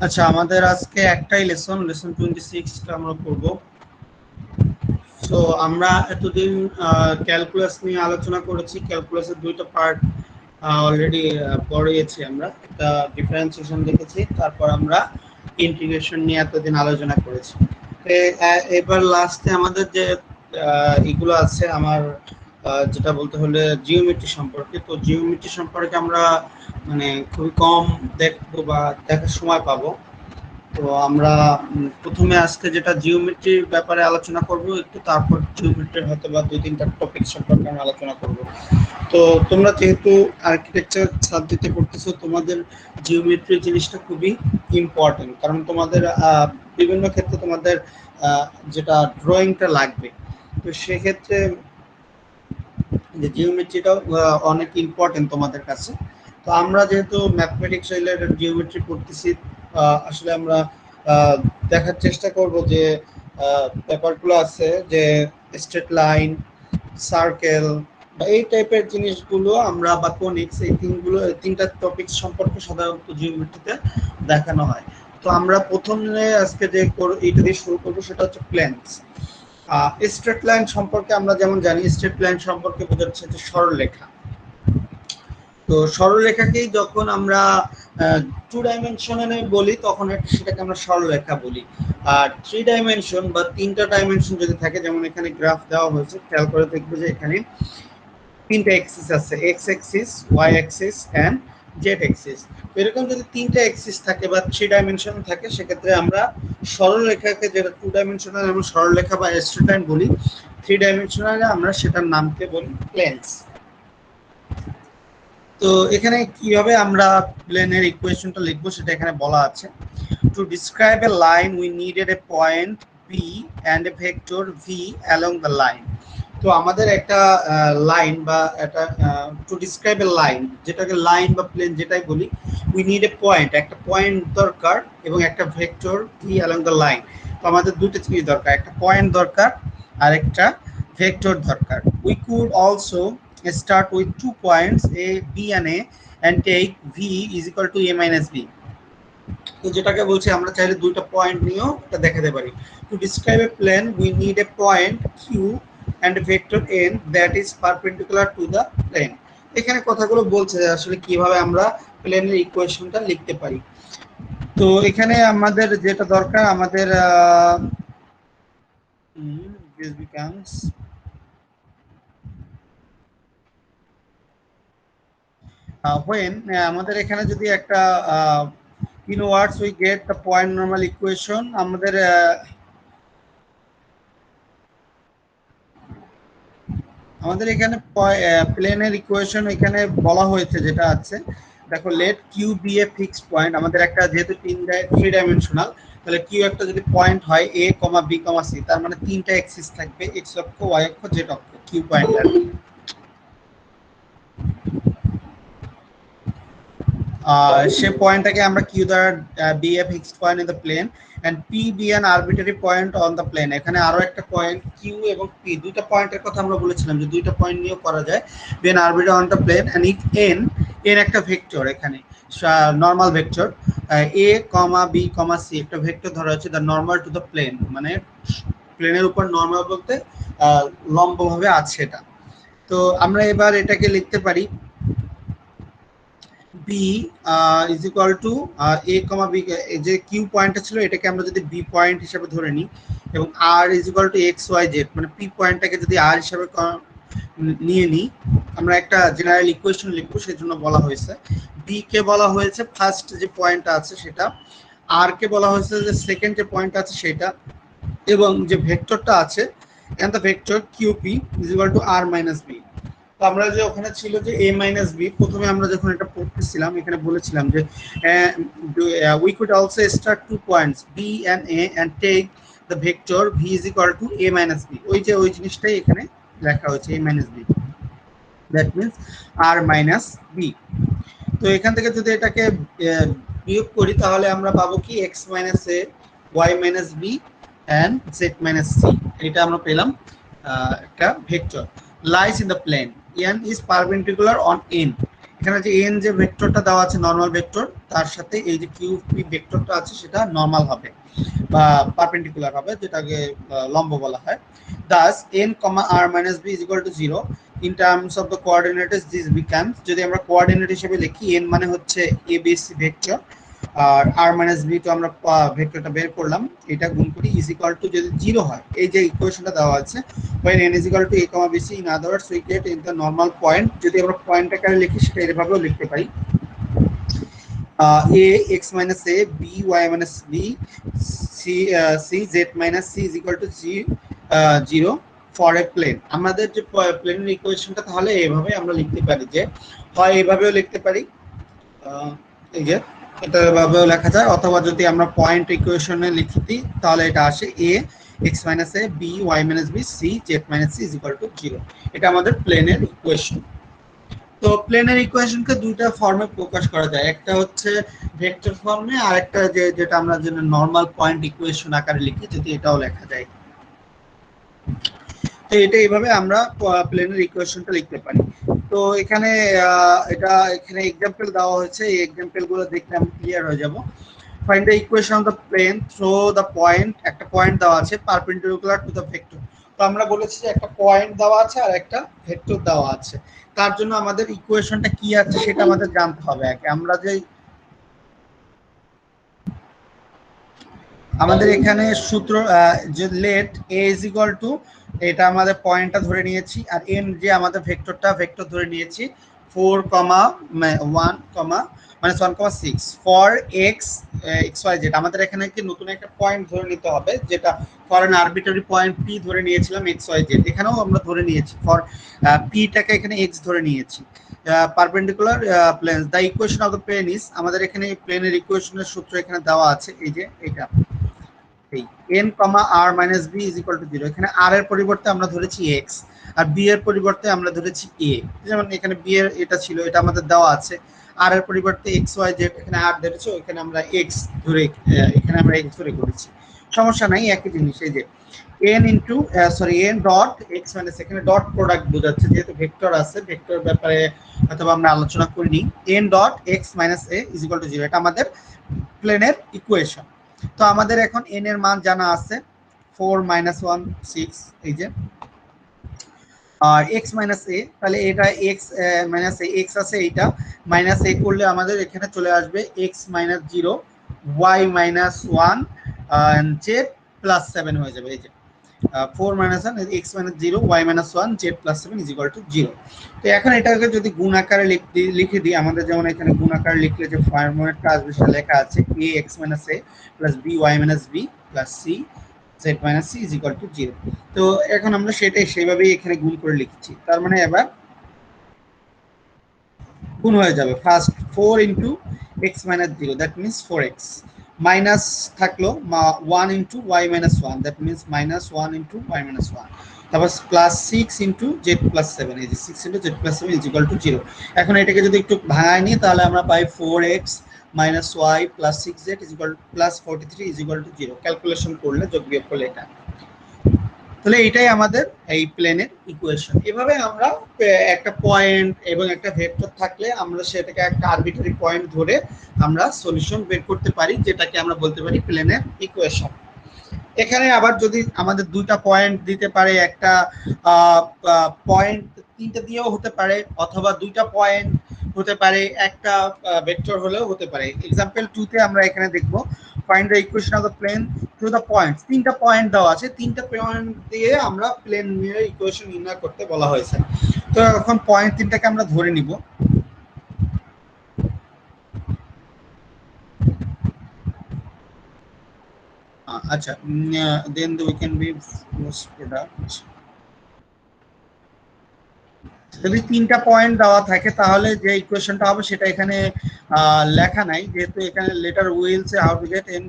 আচ্ছা, আমাদের আজকে একটাই লেসন 26টা আমরা করব। সো আমরা এতদিন ক্যালকুলাস নিয়ে আলোচনা করেছি। ক্যালকুলাসের দুইটা পার্ট অলরেডি পড়িয়েছি। আমরা একটা ডিফারেন্সিয়েশন দেখেছি, তারপর আমরা ইন্টিগ্রেশন নিয়ে এতদিন আলোচনা করেছি। এবার লাস্টে আমাদের যে এগুলো আছে আমার যেটা বলতে হলে জিওমেট্রি সম্পর্কে। তো জিওমেট্রি সম্পর্কে আমরা মানে খুবই কম দেখবো বা দেখার সময় পাবো। তো আমরা প্রথমে আজকে যেটা জিওমেট্রির ব্যাপারে আলোচনা করব একটু, তারপর জিওমেট্রির হয়তো বা দুই তিনটা টপিক সম্পর্কে আমরা আলোচনা করব। তো তোমরা যেহেতু আর্কিটেকচার সাবজেক্টে পড়তেছো, তোমাদের জিওমেট্রি জিনিসটা খুবই ইম্পর্টেন্ট, কারণ তোমাদের বিভিন্ন ক্ষেত্রে তোমাদের যেটা ড্রয়িংটা লাগবে। তো সেক্ষেত্রে যে জিওমেট্রিটাও অনেক ইম্পর্টেন্ট তোমাদের কাছে। তো আমরা যেহেতু ম্যাথমেটিক্স রিলেটেড জিওমেট্রি পড়তেছি, আসলে আমরা দেখার চেষ্টা করব যে ব্যাপারগুলো আছে, যে স্ট্রেট লাইন, সার্কেল বা এই টাইপের জিনিসগুলো আমরা, বা কোনিক্স, এই তিনটা টপিক সম্পর্কে সাধারণত জিওমেট্রিতে দেখানো হয়। তো আমরা প্রথমে আজকে যে এইটা দিয়ে শুরু করবো সেটা হচ্ছে প্লেনস। স্ট্রেট লাইন সম্পর্কে আমরা যেমন জানি, স্ট্রেট লাইন সম্পর্কে বোঝাচ্ছে যে সরলরেখা। তো সরলরেখাকেই যখন আমরা টু ডাইমেনশনে বলি তখন সেটাকে আমরা সরলরেখা বলি। আর থ্রি ডাইমেনশন বা তিনটা ডাইমেনশন যদি থাকে, যেমন এখানে গ্রাফ দেওয়া হয়েছে, খেয়াল করে দেখবে যে এখানে তিনটা এক্সিস আছে, x axis, y axis and z axis. এরকম যদি তিনটা এক্সিস থাকে বা থ্রি ডাইমেনশন থাকে, সেক্ষেত্রে আমরা সরলরেখাকে, যেটা টু ডাইমেনশনাল আমরা সরলরেখা বা স্ট্রেট লাইন বলি, থ্রি ডাইমেনশনালে আমরা সেটার নামকে বলি প্লেনস। তো এখানে কিভাবে আমরা প্লেনের ইকুয়েশনটা লিখবো সেটা এখানে বলা আছে। To describe a line we needed a point p and a vector v along the line. তো আমাদের একটা লাইন বা একটা টু ডিসক্রাইব এ লাইন, যেটাকে লাইন বা প্লেন যেটাই বলি, উই নিড এ পয়েন্ট, একটা পয়েন্ট দরকার, এবং একটা vector v along the line. তো আমাদের দুটো জিনিস দরকার, একটা পয়েন্ট দরকার আর একটা ভেক্টর দরকার। We could also start with 2 points a, b and a and take v is equal to a minus b. তো যেটাকে বলছি, আমরা চাইলে দুইটা পয়েন্ট নিয়েও এটা দেখাতে পারি। To describe a plane we need a point q and a vector n that is perpendicular to the plane. এখানে কথাগুলো বলছে আসলে কিভাবে আমরা প্লেনের ইকুয়েশনটা লিখতে পারি। তো এখানে আমাদের যেটা দরকার, আমাদের this becomes when আমাদের এখানে যদি একটা in words we get the point normal equation, আমাদের এখানে প্লেনের ইকুয়েশন এখানে বলা হয়েছে যেটা আছে, দেখো, late Q B a fixed point. আমাদের একটা যেহেতু থ্রি ডাইমেনশনাল, তাহলে কিউ একটা যদি পয়েন্ট হয় এ কমা বি কমা সি, তার মানে তিনটা এক্সিস থাকবে, এক্স অক্ষ, ওয়াই অক্ষ, জেড অক্ষ, কিউ পয়েন্টার। সে পয়েন্টটাকে আমরা কিউ দ্বারা be a fixed point in the plane and p be an arbitrary point on the plane. এখানে আরো একটা পয়েন্ট কিউ এবং পি, দুইটা পয়েন্টের কথা আমরা বলেছিলাম যে দুইটা পয়েন্ট নিয়েও করা যায়। Be an arbitrary on the plane and if n, n একটা ভেক্টর, এখানে normal vector, a comma b comma c একটা ভেক্টর ধরা হচ্ছে, the normal to the plane, মানে প্লেনের উপর নর্মাল বলতে লম্বভাবে আছে এটা। তো আমরা এবার এটাকে লিখতে পারি b is equal to a comma b, যে কিউ পয়েন্টটা ছিল এটাকে আমরা যদি বি পয়েন্ট হিসেবে ধরে নিই, এবং r is equal to x y z, মানে পি পয়েন্টটাকে যদি আর হিসেবে নিয়ে নিই, আমরা একটা জেনারেল ইকুয়েশন লিখবো। সেই জন্য বলা হয়েছে বি কে বলা হয়েছে ফার্স্ট যে পয়েন্টটা আছে সেটা, আর কে বলা হয়েছে যে সেকেন্ড যে পয়েন্ট আছে সেটা, এবং যে ভেক্টরটা আছে and the vector QP is equal to r minus b. তো আমরা যে ওখানে ছিল যে a মাইনাস বি, প্রথমে আমরা যখন এটা পড়তেছিলাম এখানে বলেছিলাম যে we could also start 2 points b and a and take the vector v is equal to a minus b। ওই জিনিসটাই এখানে লেখা হয়েছে, a minus b, that means r minus b। তো এখান থেকে যদি এটাকে বিয়োগ করি তাহলে আমরা পাবো কি x minus a, y minus b and z minus c। এটা আমরা পেলাম একটা vector lies in the plane n is perpendicular on n। এখানে যে এন যে ভেক্টরটা দেওয়া আছে নরমাল ভেক্টর, তার সাথে এই যে কিউ পি ভেক্টরটা আছে সেটা নরমাল হবে বা পারপেন্ডিকুলার হবে, যেটাকে লম্ব বলা হয়। Thus n, r minus b is equal to 0 in terms of the coordinates. This becomes, যদি আমরা কোঅর্ডিনেট হিসেবে লিখি, n মানে হচ্ছে a b c ভেক্টর, আর r minus b তো আমরা ভেক্টরটা বের করলাম, এটা গুণ করি is equal to যদি 0 হয়, এই যে ইকুয়েশনটা দেওয়া আছে when n is equal to a, b, c, in other words we get in the normal point, যদি আমরা পয়েন্ট আকারে লিখি সেটা এভাবেও লিখতে পারি, a x minus a, b y minus b, c z minus c is equal to 0 for a plane. আমাদের যে প্লেনের ইকুয়েশনটা তাহলে এইভাবে আমরা লিখতে পারি, যে হয় এইভাবেও লিখতে পারি, এই যে এটা এভাবেও লেখা যায়, অথবা যদি আমরা পয়েন্ট ইকুয়েশনে লিখি দিই তাহলে এটা আসে a x minus a, b y minus b, c z minus c is equal to 0. এটা আমাদের প্লেনের ইকুয়েশন। তো প্লেনের ইকুয়েশনকে দুইটা ফর্মে প্রকাশ করা যায়, একটা হচ্ছে ভেক্টর ফর্মে, আর একটা যেটা আমরা নরমাল পয়েন্ট ইকুয়েশন আকারে লিখি, যদি এটাও লেখা যায়। তো এটা এইভাবে আমরা প্লেনের ইকুয়েশনটা লিখতে পারি। তো এখানে এখানে এক্সাম্পল দেওয়া হয়েছে, এই এক্সাম্পল গুলো দেখলে আমরা ক্লিয়ার হয়ে যাব। Find the equation of the plane through the point, একটা পয়েন্ট দেওয়া আছে পারপেন্ডিকুলার টু দ্য ভেক্টর। তো আমরা বলেছি যে একটা পয়েন্ট দেওয়া আছে আর একটা ভেক্টর দেওয়া আছে, তার জন্য আমাদের ইকুয়েশনটা কি আছে সেটা আমাদের জানতে হবে আগে। আমরা যে আমাদের এখানে সূত্র যে late a is equal to, এটা আমাদের পয়েন্টটা ধরে নিয়েছি, আর n যে আমাদের ভেক্টর ধরে নিয়েছি 4, 1, মানে 1,6 ফর x y z। আমাদের এখানে কি নতুন একটা পয়েন্ট ধরে নিতে হবে, যেটা for an arbitrary point p ধরে নিয়েছিলাম x y z, এখানেও আমরা ধরে নিয়েছি ফর p টাকে এখানে x ধরে নিয়েছি। Perpendicular planes, the equation of the plane is, আমাদের এখানে প্লেনের ইকুয়েশনের সূত্র এখানে দেওয়া আছে, এই যে এটা n, r minus b is equal to 0। এখানে r এর পরিবর্তে আমরা ধরেছি x, আর b এর পরিবর্তে আমরা ধরেছি a। যেমন এখানে b এর এটা ছিল, এটা আমাদের দেওয়া আছে, r এর পরিবর্তে x y z, এখানে r ধরেছে, এখানে আমরা x ধরে, এখানে আমরা x ধরে করেছি, সমস্যা নাই, একই জিনিস। এই যে n into n dot x minus, এখানে ডট প্রোডাক্ট বোঝাচ্ছে, যেহেতু ভেক্টর আছে, ভেক্টর ব্যাপারে অথবা আমরা আলোচনা করিনি। n dot x minus a is equal to 0, এটা আমাদের প্লেনের ইকুয়েশন। তো আমাদের এখন n এর মান জানা আছে 4 1 6, এই যে, আর x মাইনাস a, তাহলে এটা x মাইনাস a, x আছে, এইটা মাইনাস a করলে আমাদের এখানে চলে আসবে x minus 0 y minus 1 and z plus 7 হয়ে যাবে। এই যে 4 minus 1 x minus 0 y minus 1 z plus 7 is equal to 0। তো এখন এটাকে যদি গুণ আকারে লিখে দিই, আমাদের যেমন এখানে গুণ আকারে লিখলে যে ফর্মুলাটা আসবে সেটা লেখা আছে a x minus a plus b y minus b plus c z minus c is equal to 0। তো এখন আমরা সেটাই সেইভাবেই এখানে গুণ করে লিখছি, তার মানে এবার গুণ হয়ে যাবে। First 4 into x minus 0, that means 4x, minus থাকলো 1 into y minus 1, that means minus 1 into y minus 1, তারপর প্লাস 6 ইনটু z প্লাস 7, এই যে 6 into z plus 7 is equal to 0। এখন এটাকে যদি একটু ভাঙায় নিই তাহলে আমরা পাই 4x minus y plus 6z is equal plus 43 is equal to 0। Calculation করলে, যোগ বিয়োগ করলে এটা, তাহলে এটাই আমাদের এই প্লেনের ইকুয়েশন। এভাবে আমরা একটা পয়েন্ট এবং একটা ভেক্টর থাকলে আমরা সেটাকে একটা আরবিটারি পয়েন্ট ধরে আমরা সলিউশন বের করতে পারি, যেটাকে আমরা বলতে পারি প্লেনের ইকুয়েশন। এখানে আবার যদি আমাদের দুইটা পয়েন্ট দিতে পারে, একটা পয়েন্ট তিনটা দিয়েও হতে পারে, অথবা দুইটা পয়েন্ট হতে পারে, একটা ভেক্টর হলেও হতে পারে। এক্সাম্পল 2 তে আমরা এখানে দেখব find the equation of the plane through the points. তিনটা পয়েন্ট দেওয়া আছে, তিনটা পয়েন্ট দিয়ে আমরা প্লেনের ইকুয়েশন নির্ণয় করতে বলা হয়েছে। তো এখন পয়েন্ট তিনটাকে আমরা ধরে নিব। আচ্ছা, then we can be most product। যদি তিনটা পয়েন্ট দেওয়া থাকে তাহলে যে ইকুয়েশনটা হবে সেটা এখানে লেখা নাই, যেহেতু এখানে letter will say how to get in.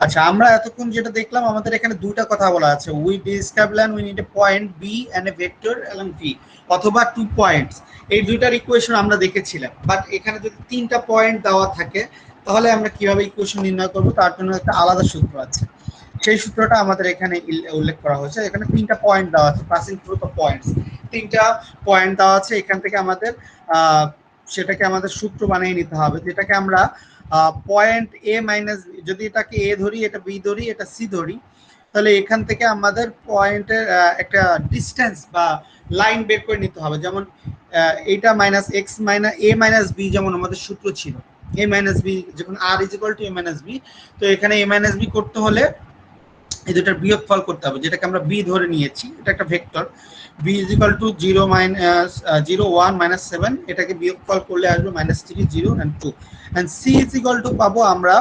আচ্ছা, আমরা এতক্ষণ যেটা দেখলাম, আমাদের এখানে দুইটা কথা বলা আছে, we describe and we need a point b and a vector along v, অথবা 2 পয়েন্টস। এই দুইটার ইকুয়েশন আমরা দেখেছিলাম, বাট এখানে যদি তিনটা পয়েন্ট দেওয়া থাকে তাহলে আমরা কিভাবে ইকুয়েশন নির্ণয় করব, তার জন্য একটা আলাদা সূত্র আছে। সেই সূত্রটা আমাদের এখানে উল্লেখ করা হয়েছে। এখানে তিনটা পয়েন্ট দেওয়া আছে, পাসিং থ্রু দ্য পয়েন্টস। তিনটা পয়েন্ট দেওয়া আছে, এখান থেকে আমাদের সেটাকে আমাদের সূত্র বানিয়ে নিতে হবে, যেটাকে আমরা পয়েন্ট এ মাইনাস, যদি এটাকে এ ধরি, এটা বি ধরি, এটা সি ধরি, তাহলে এখান থেকে আমাদের পয়েন্টের একটা ডিস্টেন্স বা লাইন বের করে নিতে হবে। যেমন এইটা minus x minus a minus b, যেমন আমাদের সূত্র ছিল এ মাইনাস বি যখন r is equal to a minus b, তো এখানে এ মাইনাস বি করতে হলে এই দুটার বিয়োগফল করতে হবে, যেটাকে আমরা বি ধরে নিয়েছি, এটা একটা vector. B is equal to 0 minus 0 1 minus 7, এটাকে বিয়োগফল করলে আসবে minus 3 0 and 2, and c is equal to পাবো আমরা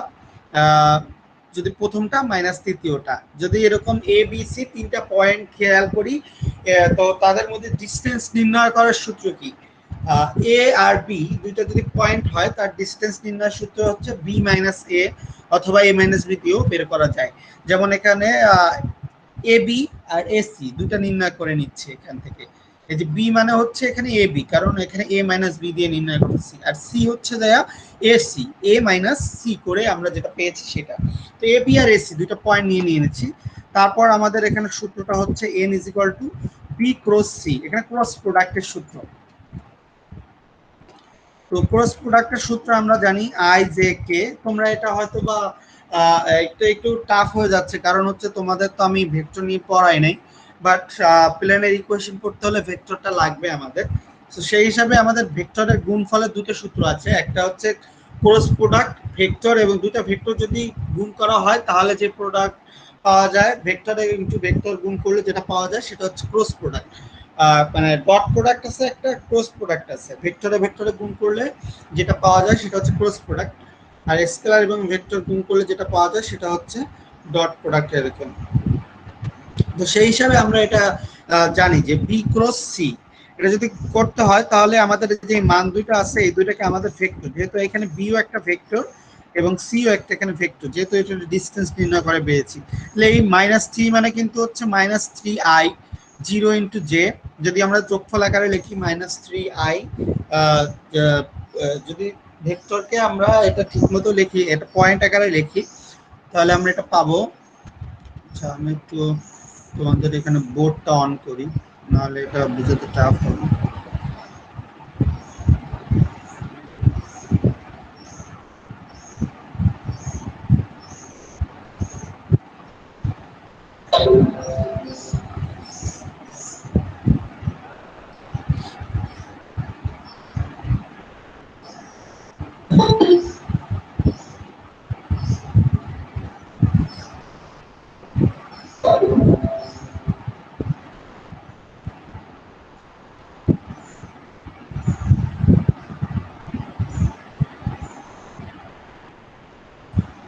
যদি প্রথমটা মাইনাস তৃতীয়টা। যদি এরকম এ বি সি তিনটা পয়েন্ট খেয়াল করি, তো তাদের মধ্যে ডিস্টেন্স নির্ণয় করার সূত্র কি? এ আর বি দুইটা যদি পয়েন্ট হয়, তার ডিস্টেন্স নির্ণয়ের সূত্র হচ্ছে বি মাইনাস এ অথবা এ মাইনাস বি দিয়েও বের করা যায়। যেমন এখানে এ বি আর এ সি দুইটা নির্ণয় করে নিচ্ছে এখান থেকে। এই যে বি মানে হচ্ছে এখানে এ বি, কারণ এখানে এ মাইনাস বি দিয়ে নির্ণয় করতেছি, আর সি হচ্ছে দেয়া a c, a minus c করে আমরা যেটা পেয়েছি সেটা। তো এ বি আর এ সি দুইটা পয়েন্ট নিয়ে নিয়েছি। তারপর আমাদের এখানে সূত্রটা হচ্ছে n is equal to b cross c, এখানে ক্রস প্রোডাক্টের সূত্র। তো ক্রস প্রোডাক্টের সূত্র আমরা জানি আই জে কে। তোমরা এটা হয়তো বা একটু টাফ হয়ে যাচ্ছে, কারণ হচ্ছে তোমাদের তো আমি ভেক্টর নিয়ে পড়াই নাই, বাট প্লেনের ইকুয়েশন করতে হলে ভেক্টরটা লাগবে আমাদের। তো সেই হিসাবে আমাদের ভেক্টরের গুণফলের দুটো সূত্র আছে, একটা হচ্ছে ক্রস প্রোডাক্ট ভেক্টর, এবং দুটো ভেক্টর যদি গুণ করা হয় তাহলে যে প্রোডাক্ট পাওয়া যায়, ভেক্টর ইনটু ভেক্টর গুণ করলে যেটা পাওয়া যায় সেটা হচ্ছে ক্রস প্রোডাক্ট। মানে ডট প্রোডাক্ট আছে, একটা ক্রস প্রোডাক্ট আছে, ভেক্টরে ভেক্টরে গুণ করলে যেটা পাওয়া যায় সেটা হচ্ছে ক্রস প্রোডাক্ট, আর স্কেলার এবং ভেক্টর গুণ করলে যেটা পাওয়া যায় সেটা হচ্ছে ডট প্রোডাক্ট এরকম। তো সেই হিসাবে আমরা এটা জানি যে বি ক্রস সি, এটা যদি করতে হয় তাহলে আমাদের যে মান দুইটা আছে এই দুইটাকে আমাদের ভেক্টর, যেহেতু এখানে বিও একটা ভেক্টর এবং সিও একটা এখানে ভেক্টর, যেহেতু এটা ডিসটেন্স নির্ণয় করে পেয়েছি, তাহলে এই মাইনাস থ্রি মানে কিন্তু হচ্ছে minus three I 0 into J. যদি আমরা যোগফল আকারে লিখি মাইনাস থ্রি আই, যদি ভেক্টরকে আমরা এটা ঠিকমতো লিখি, এটা পয়েন্ট আকারে লিখি, তাহলে আমরা এটা পাবো। আচ্ছা, আমি একটু তোমাদের এখানে বোর্ডটা অন করি, নাহলে এটা বুঝতে টাফ হবে।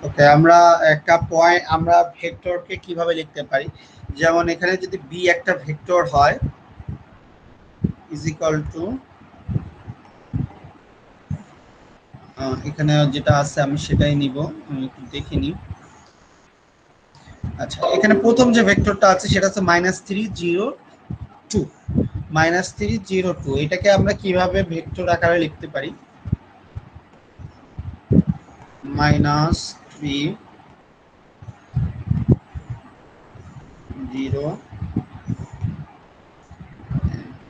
ওকে, আমরা একটা পয়েন্ট, আমরা ভেক্টরকে কিভাবে লিখতে পারি, যেমন এখানে যদি বি একটা ভেক্টর হয় ইজ ইকুয়াল টু, এখানে যেটা আছে আমি সেটাই নিব, আমি একটু দেখে নিই। আচ্ছা, এখানে প্রথম যে ভেক্টরটা আছে সেটা হচ্ছে minus three zero two, minus three zero two, এটাকে আমরা কিভাবে ভেক্টর আকারে লিখতে পারি? মাইনাস থ্রি জিরো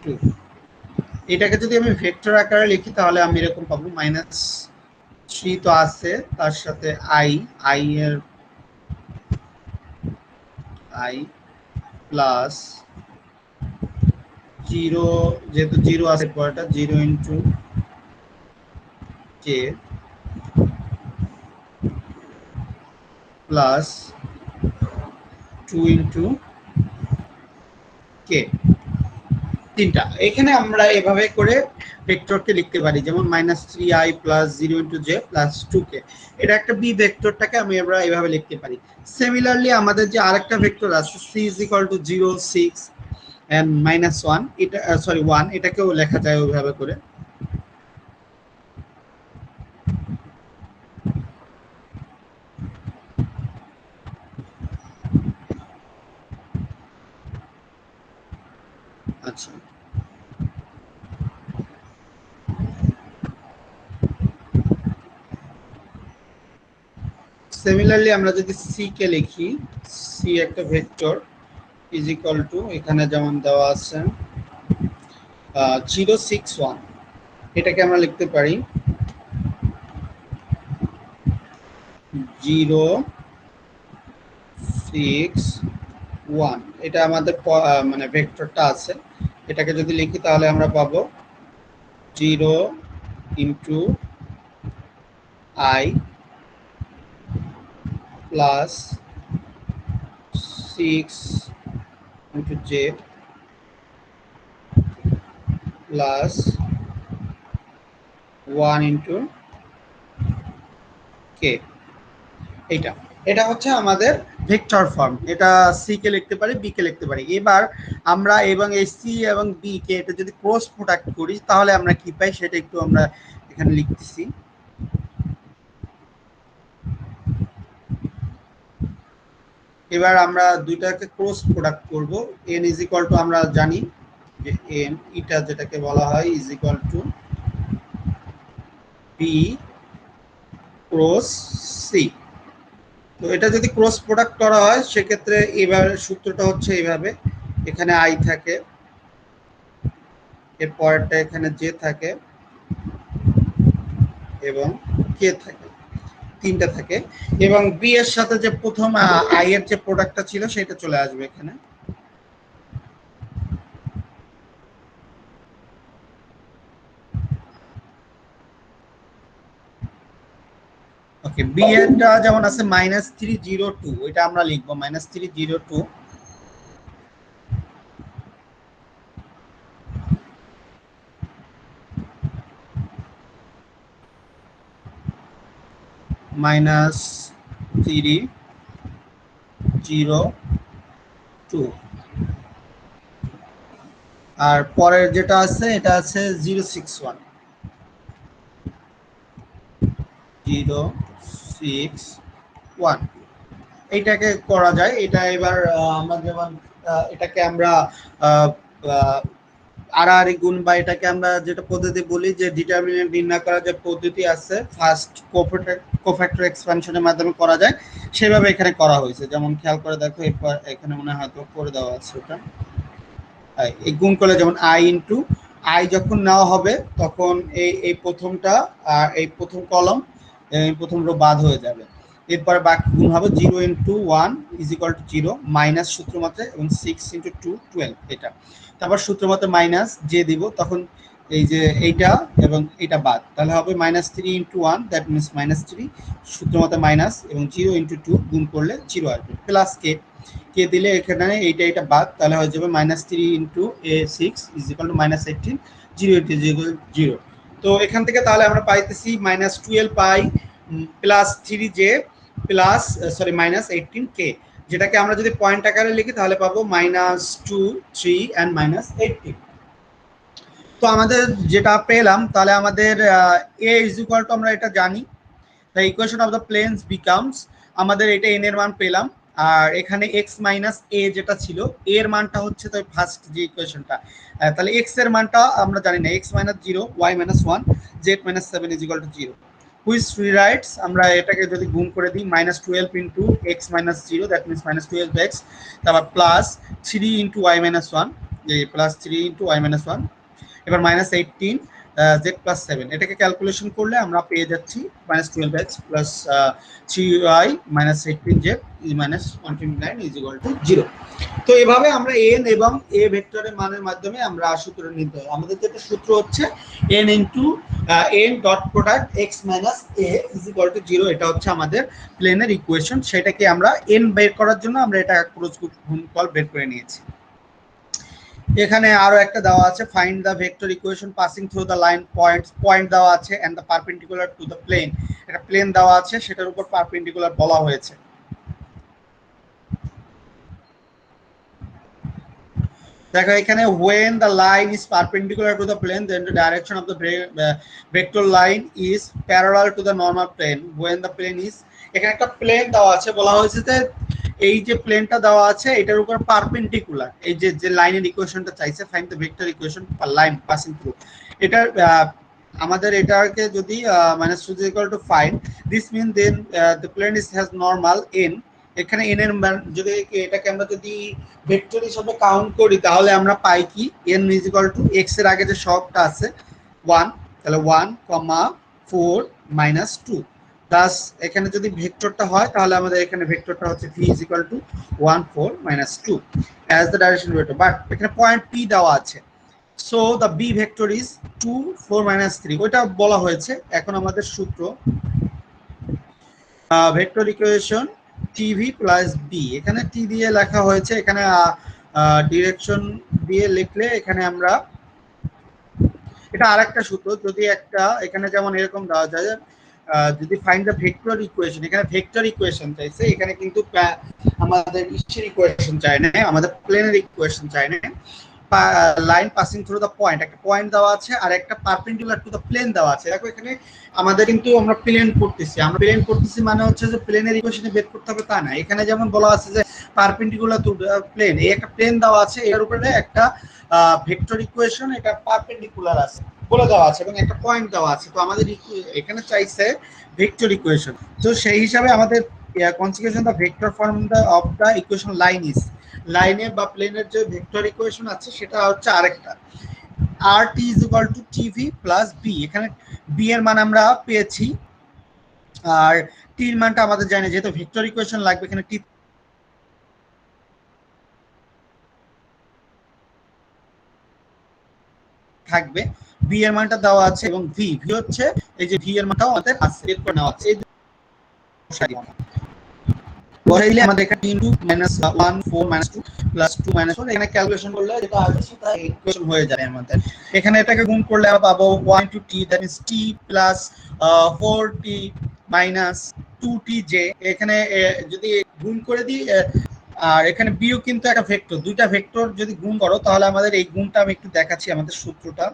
টু, এটাকে যদি আমি ভেক্টর আকারে লিখি তাহলে আমি এরকম পাবো, মাইনাস থ্রি তো আছে, তার সাথে আই, আই এর আই প্লাস জিরো, যেহেতু জিরো আছে পরেটা, zero into K plus two into K, তিনটা। এখানে আমরা এভাবে করে ভেক্টরকে লিখতে পারি, যেমন minus three I plus zero into J plus two K, এটা একটা বি ভেক্টরটাকে আমরা এভাবে লিখতে পারি। সিমিলারলি আমাদের যে আরেকটা ভেক্টর আছে c is equal to 0 6 and minus 1, এটা সরি 1, এটাকেও লেখা যায় ওইভাবে করে। আচ্ছা, সিমিলারলি আমরা যদি সি কে লিখি, সি একটা ভেক্টর ইজ ইকুয়াল টু, এখানে যেমন দেওয়া আছে 061, এটাকে আমরা লিখতে পারি 061, এটা আমাদের মানে ভেক্টরটা আছে। এটাকে যদি লিখি তাহলে আমরা পাবো 0 into I plus 6 into J plus 1 into K। এটা এটা হচ্ছে আমাদের ভেক্টর ফর্ম। এটা সি কে লিখতে পারি, বি কে লিখতে পারি। এবার আমরা এবং এই সি এবং বি কে এটা যদি ক্রস প্রোডাক্ট করি তাহলে আমরা কি পাই সেটা একটু আমরা এখানে লিখতেছি। এবার আমরা দুইটাকে ক্রস প্রোডাক্ট করব। n ইজ ইকুয়াল টু আমরা জানি যে n এটা যেটাকে বলা হয় is equal to b cross c. তো এটা যদি ক্রস প্রোডাক্ট করা হয় সেক্ষেত্রে এবার সূত্রটা হচ্ছে এইভাবে, এখানে আই থাকে, এর পরেরটা এখানে জে থাকে এবং কে থাকে, তিনটা থাকে, এবং বি এর সাথে যে প্রথম আই এর যে প্রোডাক্টটা ছিল সেটা চলে আসবে এখানে। ওকে, বি এরটা যেমন আছে -302, এটা আমরা লিখবো -302 -302। আর পরের যেটা আছে এটা আছে 061 061, এইটাকে করা যায়। এটা এবার আমরা যেমন এটাকে আমরা আড়াআড়ি গুণ বা এটাকে আমরা যেটা পদ্ধতি বলি যে ডিটারমিনেন্ট নির্ণয় করার যে পদ্ধতি আছে ফার্স্ট কোফ্যাক্টর এক্সপ্যানশনের মাধ্যমে করা যায়, সেভাবে এখানে করা হয়েছে। যেমন খেয়াল করে দেখো, এরপর এখানে মনে হয় হয়তো করে দেওয়া আছে ওটা। এই গুণ করলে যেমন আই ইন্টু আই যখন নেওয়া হবে তখন এই প্রথমটা আর এই প্রথম কলম প্রথম রো বাদ হয়ে যাবে। এরপরে বাকি গুণ হবে 0 into 1 is equal to 0 minus সূত্র মতে এবং 6 ইন্টু 2 12, এটা তারপর সূত্র মতে মাইনাস যে দিব তখন এই যে এইটা এবং এটা বাদ, তাহলে হবে -3 ইন্টু 1 দ্যাট মিনস -3 সূত্র মতে মাইনাস এবং 0 ইন্টু 2 গুণ করলে 0 আসবে প্লাস কে, কে দিলে এখানে এইটা বাদ, তাহলে হয়ে যাবে -3 into a6 is equal two -18 0 into 0। তো এখান থেকে তাহলে আমরা পাইতেছি -12 plus 3j plus sorry -18k, যেটাকে আমরা যদি পয়েন্ট আকারে লিখি তাহলে পাবো -2 3 এন্ড -18। তো আমাদের যেটা পেলাম তাহলে আমাদের a ইজ ইকুয়াল টু আমরা এটা জানি, the equation of the planes becomes, আমাদের এটা n এর মান পেলাম। আর এখানে x মাইনাস a যেটা ছিল a এর মানটা হচ্ছে তো ফার্স্ট যে ইকুয়েশনটা, তাহলে x এর মানটা আমরা জানি না, x minus 0 y minus 1 z minus 7 is equal to 0, which rewrites আমরা এটাকে যদি গুণ করে দিই -12 into x minus 0 that means -12x, তারপর প্লাস 3 ইন্টু y মাইনাস 1, এই প্লাস 3 ইন্টু y মাইনাস 1, এবার -18 z প্লাস 7, এটাকে ক্যালকুলেশন করলে আমরা পেয়ে যাচ্ছি -12x plus 3y minus 18z -129 is equal to 0। তো এভাবে আমরা n এবং a ভেক্টরের মানের মাধ্যমে আমরা সূত্র নিতে হয়। আমাদের যেটা সূত্র হচ্ছে n into n dot product x minus a is equal to 0, এটা হচ্ছে আমাদের প্লেনের ইকুয়েশন। সেটাকে আমরা n বের করার জন্য আমরা এটা ক্রস গুণফল বের করে নিয়েছি। এখানে আরো একটা দেওয়া আছে, find the vector equation passing through the line point দেওয়া আছে and the perpendicular to the plane, একটা প্লেন দেওয়া আছে সেটার উপর পারপেন্ডিকুলার বলা হয়েছে। দেখো এখানে when the line is perpendicular to the plane then the direction of the vector line is parallel to the normal plane when the plane is, এখানে একটা প্লেন দেওয়া আছে, বলা হয়েছে যে এই যে প্লেনটা দেওয়া আছে এটার উপর পারপেন্ডিকুলার, এই যে লাইনের ইকুয়েশনটা চাইছে find the vector equation per line passing through, এটা আমাদের এটাকে যদি -2 = find this mean then the plane is has normal n এখানে n এর মান যদি এটাকে আমরা যদি ভেক্টর হিসেবে কাউন্ট করি তাহলে আমরা পাই কি n = x এর আগে যে সহগটা আছে 1, তাহলে 1, 4 - 2 প্লাস এখানে যদি ভেক্টরটা হয় তাহলে আমাদের এখানে ভেক্টরটা হচ্ছে v = 1, 4 - 2 as the direction vector, but এখানে পয়েন্ট p দেওয়া আছে, so the b vector is 2, 4 - 3 ওইটা বলা হয়েছে। এখন আমাদের সূত্র vector equation tv plus b, এখানে t দিয়ে লেখা হয়েছে, এখানে ডিরেকশন দিয়ে লিখলে এখানে আমরা এটা আরেকটা সূত্র, যদি একটা এখানে যেমন এরকম দেওয়া যায় যদি ফাইন্ড দ্য ভেক্টর ইকুয়েশন, এখানে ভেক্টর ইকুয়েশন চাইছে, এখানে কিন্তু আমাদের ইস্টের ইকুয়েশন চাই না, আমাদের প্লেনের ইকুয়েশন চাই না। Line passing through the point, একটা পয়েন্ট দেওয়া আছে আর একটা পারপেন্ডিকুলার টু দ্য প্লেন দেওয়া আছে। দেখো এখানে আমাদের কিন্তু আমরা প্লেন করতেছি মানে হচ্ছে যে প্লেনের ইকুয়েশনে বের করতে হবে তা না, এখানে যেমন বলা আছে যে পারপেন্ডিকুলার টু দ্য প্লেন, এই একটা প্লেন দেওয়া আছে, এর উপরে একটা ভেক্টর ইকুয়েশন এটা পারপেন্ডিকুলার আছে বলে দেওয়া আছে এবং একটা পয়েন্ট দেওয়া আছে, তো আমাদের এখানে চাইছে ভেক্টর ইকুয়েশন। তো সেই হিসাবে আমাদের consecution the vector form of the equation line is, লাইনে বা প্লেনের যে ভেক্টর ইকুয়েশন আছে সেটা হচ্ছে আরেকটা rt = tv প্লাস b, এখানে b এর মান আমরা পেয়েছি আর t এর মানটা আমাদের জানি, যেহেতু ভেক্টর ইকুয়েশন লাগবে এখানে t থাকবে, b এর মানটা দেওয়া আছে এবং v হচ্ছে এই যে v এর মানটাও আমাদের আছে, এরপর নেওয়া আছে এই বসাইলে আমাদের এখানে 3 -1 4 -2 +2 -1, এখানে ক্যালকুলেশন করলে যেটা আসবে সেটা ইকুয়েশন হয়ে যায় আমাদের। এখানে এটাকে গুণ করলে আমরা পাবো 1 * t, that means t plus 4t minus 2tj, এখানে যদি গুণ করে দিই আর এখানে বিও কিন্তু একটা ভেক্টর, দুইটা ভেক্টর যদি গুণ করো তাহলে আমাদের এই গুণটা আমি একটু দেখাচ্ছি, আমাদের সূত্রটা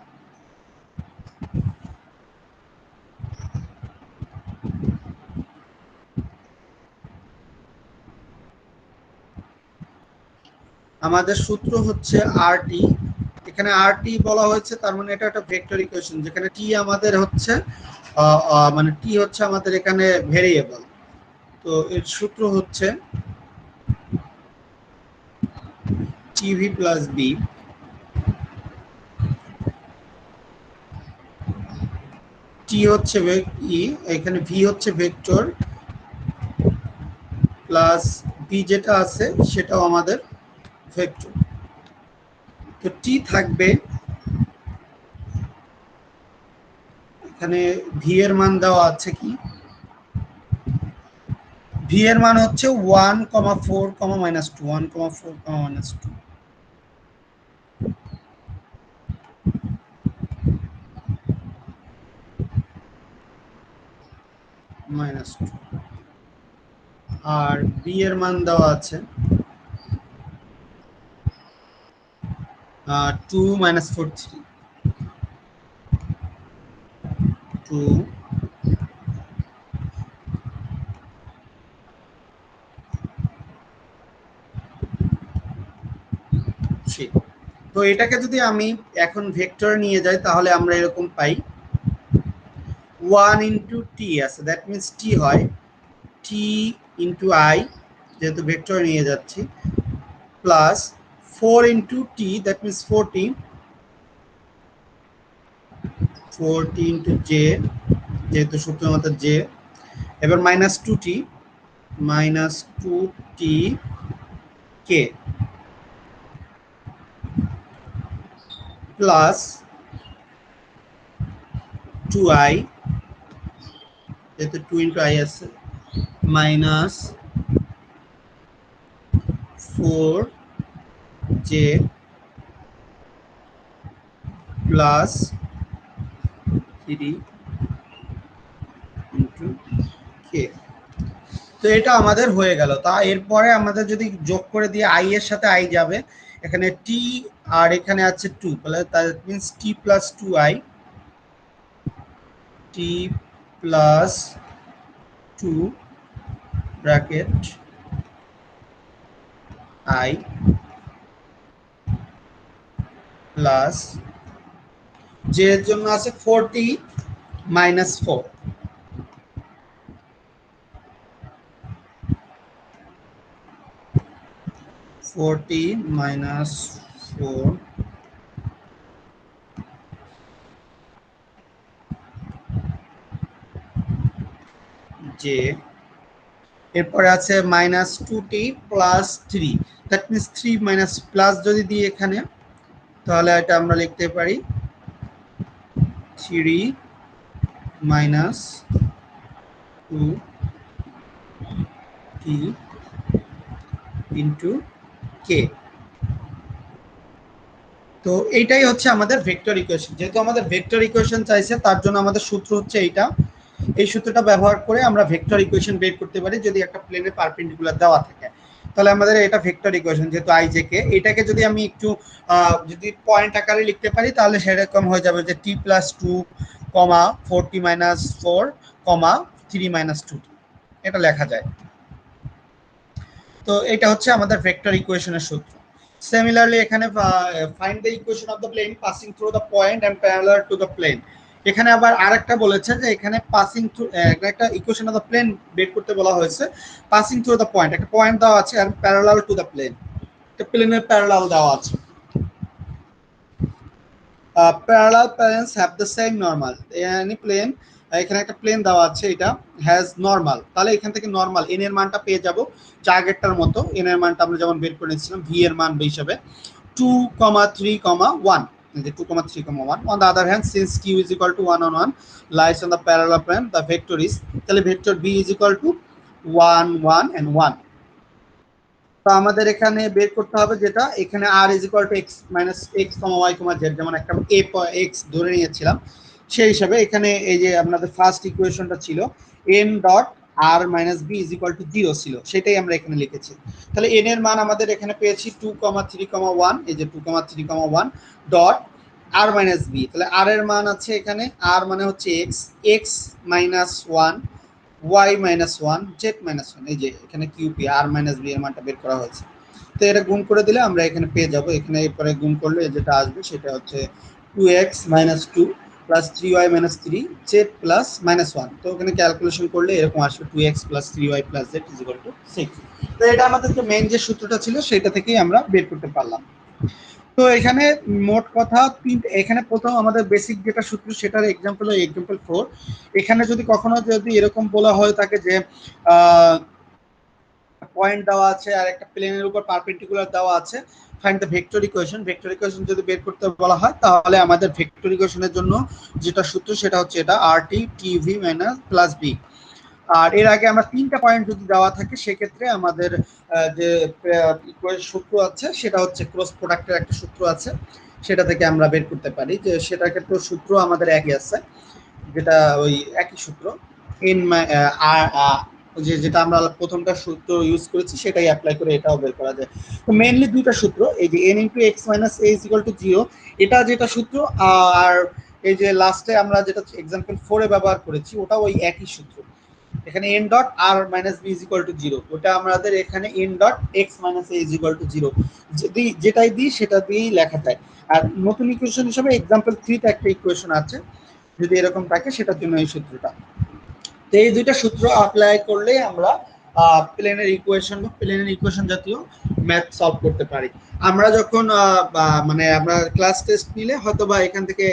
আমাদের সূত্র হচ্ছে rt, এখানে rt বলা হয়েছে তার মানে এটা একটা ভেক্টর ইকুয়েশন, যেখানে t আমাদের হচ্ছে মানে t হচ্ছে আমাদের এখানে ভেরিয়েবল, তো এর সূত্র হচ্ছে tv প্লাস b, t হচ্ছে এখানে v হচ্ছে ভেক্টর প্লাস b যেটা আছে সেটাও আমাদের ভেক্টর, তো t থাকবে এখানে v এর মান দেওয়া আছে কি, v এর মান হচ্ছে 1, 4, -2 1, 4, -2 -2 আর b এর মান দেওয়া আছে 2 - 4 3 2 3। তো এটাকে যদি আমি এখন ভেক্টর নিয়ে যাই তাহলে আমরা এরকম পাই 1 * t আছে, দ্যাট মিন্স t হয় t * i, যেহেতু ভেক্টর নিয়ে যাচ্ছি, plus 4 * t, that means 4t, 4t * j, যেহেতু সূত্র আমাদের j, এবার -2t k প্লাস 2i, যেহেতু 2 * i আছে, মাইনাস 4j প্লাস 3 * k। তো এটা আমাদের হয়ে গেল, তা এরপরে আমাদের যদি যোগ করে দিয়ে i এর সাথে i যাবে, এখানে t আর এখানে আছে 2, তাহলে that means t plus 2i, t plus 2 bracket i plus j এর জন্য আছে 4t - 4, 40 minus 4 j, এরপরে আছে minus 2t plus 3, that means 3 minus plus যদি দিই এখানে, তাহলে এটা আমরা লিখতে পারি 3 মাইনাস 2t ইন্টু কে। তো এইটাই হচ্ছে আমাদের ভেক্টর ইকুয়েশন। যেহেতু আমাদের ভেক্টর ইকুয়েশন চাইছে, তার জন্য আমাদের সূত্র হচ্ছে এইটা। এই সূত্রটা ব্যবহার করে আমরা ভেক্টর ইকুয়েশন বের করতে পারি যদি একটা প্লেনের পারপেন্ডিকুলার দেওয়া থাকে। তাহলে আমাদের এটা ভেক্টর ইকুয়েশন, যেহেতু আই জে কে, এটাকে যদি আমি একটু যদি পয়েন্ট আকারে লিখতে পারি তাহলে সেরকম হয়ে যাবে যে টি প্লাস 2 কমা 4t মাইনাস 4 কমা 3 মাইনাস 2t, এটা লেখা যায়। তো এটা হচ্ছে আমাদের ভেক্টর ইকুয়েশনের সূত্র। সিমিলারলি এখানে find the equation of the plane passing through the point and parallel to the plane. এখানে আবার আরেকটা বলেছে যে এখানে পাসিং থ্রু একটা ইকুয়েশন অফ দ্য প্লেন বের করতে বলা হয়েছে। পাসিং থ্রু দ্য পয়েন্ট, একটা পয়েন্ট দেওয়া আছে আর প্যারালাল টু দ্য প্লেন, একটা প্লেনের প্যারালাল দেওয়া আছে। Parallel planes have the same normal. Any plane, এখানে একটা প্লেন দেওয়া আছে, এটা হ্যাজ নরমাল, তাহলে এখান থেকে নরমাল এন এর মানটা পেয়ে যাব যা আগেরটার মতো। এন এর মানটা আমরা যেমন বের করে নিয়েছিলাম ভি এর মান হিসাবে 2,3,1, যে 2,3,1। On the other hand, since q is equal to 1 on 1 lies on the parallel plane, the vector is, তাহলে vector b is equal to 1 1 and 1। তো আমাদের এখানে বের করতে হবে যেটা এখানে r is equal to x minus x, y, z, যেমন একটা a x ধরে নিয়েছিলাম, সেই হিসাবে এখানে এই যে আপনাদের ফার্স্ট ইকুয়েশনটা ছিল n dot r minus b is equal to 0 ছিল, সেটাই আমরা এখানে লিখেছি। তাহলে n এর মান আমাদের এখানে পেয়েছি 2,3,1, এই যে 2,3,1 ডট r minus b, তাহলে r এর মান আছে এখানে, r মানে হচ্ছে x, x minus 1, y minus 1, z minus 1, এই যে এখানে qp r minus b এর মানটা বের করা হয়েছে। তো এটা গুণ করে দিলে আমরা এখানে পেয়ে যাব, এখানে এরপরে গুণ করলে যেটা আসবে সেটা হচ্ছে 2x minus 2 plus 3y minus 3 z plus minus 1। তো এখানে ক্যালকুলেশন করলে এরকম আসবে 2x plus 3y plus z is equal to 6। তো এটা আমাদের যে মেইন যে সূত্রটা ছিল সেটা থেকেই আমরা বের করতে পারলাম। তো এখানে মোট কথা এখানে প্রথম আমাদের বেসিক যেটা সূত্র সেটার এক্সাম্পল হলো এক্সাম্পল 4। এখানে যদি কখনো যদি এরকম বলা হয় থাকে যে পয়েন্ট দেওয়া আছে আর একটা প্লেনের উপর পারপেন্ডিকুলার দেওয়া আছে, find the vector equation. Vector equation যদি বের করতে বলা হয় তাহলে আমাদের ভেক্টর ইকুয়েশনের জন্য যেটা সূত্র সেটা হচ্ছে এটা rt tv minus plus B. আর এর আগে আমরা তিনটা পয়েন্ট যদি দেওয়া থাকে সেক্ষেত্রে আমাদের যে সূত্র আছে সেটা হচ্ছে ক্রস প্রোডাক্টের একটা সূত্র আছে, সেটা থেকে আমরা বের করতে পারি যে সেটার ক্ষেত্রে সূত্র আমাদের একই আছে, যেটা ওই একই সূত্র এন যেটা আমরা প্রথমটা সূত্র ইউজ করেছি সেটাই অ্যাপ্লাই করে এটাও বের করা যায়। তো মেইনলি দুইটা সূত্র, এই যে n into x minus A is equal to 0, এটা যেটা সূত্র, আর এই যে লাস্টে আমরা যেটা এক্সাম্পল 4 এ ব্যবহার করেছি ওটা ওই একই সূত্র। এখানে n dot r minus b is equal to 0, ওটা আমাদের এখানে n dot x minus a is equal to 0, যদি যেটাই দিই সেটা দিয়েই লেখা যায়। আর নতুন ইকুয়েশন হিসেবে এক্সাম্পল 3 তে একটা ইকুয়েশন আছে, যদি এরকম থাকে সেটার জন্য এই সূত্রটা। তো এই দুইটা সূত্র অ্যাপ্লাই করলে আমরা প্লেনের ইকুয়েশন বা প্লেনের ইকুয়েশন জাতীয় ম্যাথ সলভ করতে পারি। আমরা যখন মানে আমরা ক্লাস টেস্ট নিলে হয়তো বা এখান থেকে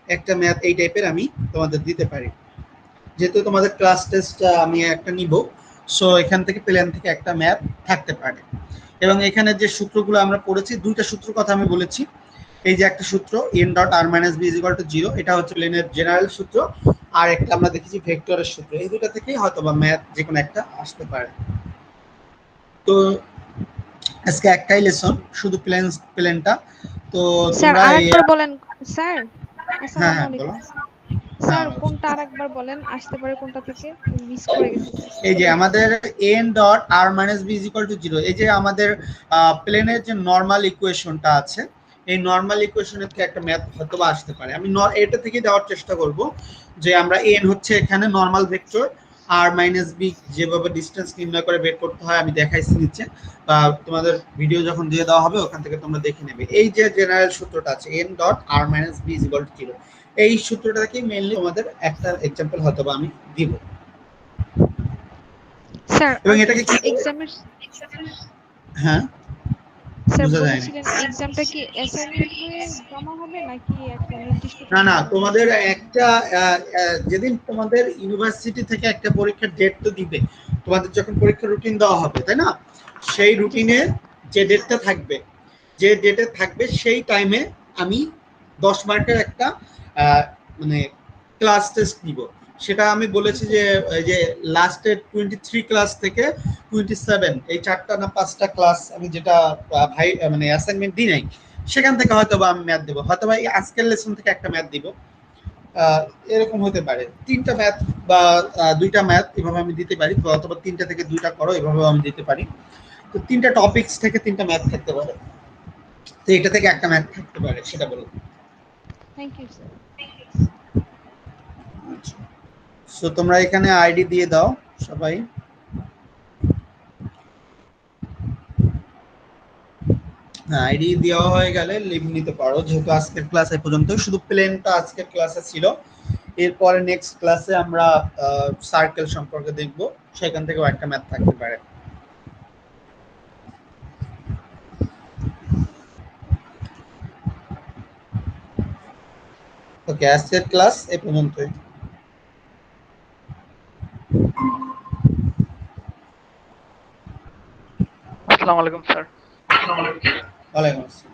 একটা ম্যাথ এই টাইপের আমি তোমাদের দিতে পারি, যেহেতু তোমাদের ক্লাস টেস্ট আমি একটা নিব, সো এখান থেকে প্লেন থেকে একটা ম্যাথ থাকতে পারে। এবং এখানে যে সূত্রগুলো আমরা পড়েছি, দুইটা সূত্রের কথা আমি বলেছি। এই যে একটা সূত্র n dot r minus b is equal to 0, এটা হচ্ছে প্লেনের জেনারেল সূত্র, আর একটা আমরা দেখেছি ভেক্টরের সূত্র। এই দুটো থেকেই হয়তো বা ম্যাথ যে কোনো একটা আসতে পারে। তো আজকে একটাই লেসন, শুধু প্লেনটা। তো স্যার তোমরা আরেকবার বলেন স্যার। হ্যাঁ আসসালামু হ্যাঁ বলো। আলাইকুম হ্যাঁ স্যার, কোনটা আরেকবার বলেন, আসতে পারে কোনটা থেকে, মিস করে গেছি স্যার। এই যে আমাদের n dot r minus b is equal to 0, এই যে আমাদের প্লেনের যে নরমাল ইকুয়েশনটা আছে, এই নরমাল ইকুয়েশনের থেকে একটা ম্যাথ হয়তো বা আসতে পারে। আমি এটা থেকে দেওয়ার চেষ্টা করব যে আমরা n হচ্ছে এখানে normal vector, r minus b যেভাবে ডিসটেন্স নির্ণয় করে বের করতে হয় আমি দেখাইছি নিচে, তোমাদের ভিডিও যখন দিয়ে দেওয়া হবে ওখান থেকে তোমরা দেখে নেবে। এই যে জেনারেল সূত্রটা আছে n dot r minus b is equal to 0, এই সূত্রটা থেকে মেইনলি তোমাদের একটা एग्जांपल হয়তো বা আমি দিব। স্যার এবং এটাকে এক্সামের হ্যাঁ স্যার বুঝা যায়নি। বলতেছিলেন এক্সামটা কি অ্যাসাইনমেন্ট হয়ে জমা হবে নাকি একটা নির্দিষ্ট না না, টাইমের মধ্যে তোমাদের জমা হবে? একটা যেদিন তোমাদের ইউনিভার্সিটি থেকে একটা পরীক্ষার ডেট তো দিবে, তোমাদের যখন পরীক্ষার রুটিন দেওয়া হবে তাই না, সেই জি রুটিনে স্যার। যে ডেটটা থাকবে, যে ডেটে থাকবে সেই টাইমে আমি 10 মার্কের একটা মানে ক্লাস টেস্ট নিব। সেটা আমি জি বলেছি স্যার। যে এই যে লাস্টের 23 ক্লাস থেকে 27 এই 4টা না 5টা ক্লাস আমি যেটা ভাই মানে অ্যাসাইনমেন্ট দিই নাই, সেখান থেকে হয়তো বা আমি ম্যাথ দেবো, হয়তো বা এই আজকের লেসন থেকে একটা ম্যাথ দিব। আহ, এরকম হতে পারে 3টা ম্যাথ বা 2টা ম্যাথ এভাবে আমি দিতে পারি, অথবা 3টা থেকে 2টা করো এভাবেও আমি দিতে পারি। তো 3টা টপিকস থেকে 3টা ম্যাথ থাকতে পারে, তো এটা থেকে একটা ম্যাথ থাকতে পারে, সেটা বলবো। Thank you sir. সো তোমরা এখানে আইডি দিয়ে দাও সবাই। হ্যাঁ, আইডি দেওয়া হয়ে গেলে লিভ নিতে পারো, যেহেতু আজকের ক্লাস এই পর্যন্ত, শুধু প্লেনটা আজকের ক্লাসে ছিল। এরপরে নেক্সট ক্লাসে আমরা সার্কেল সম্পর্কে দেখব, সেখান থেকেও একটা ম্যাথ থাকতে পারে। ওকে, আজকের ক্লাস এই পর্যন্তই। আসসালামু আলাইকুম স্যার। ওয়ালাইকুম আসসালাম।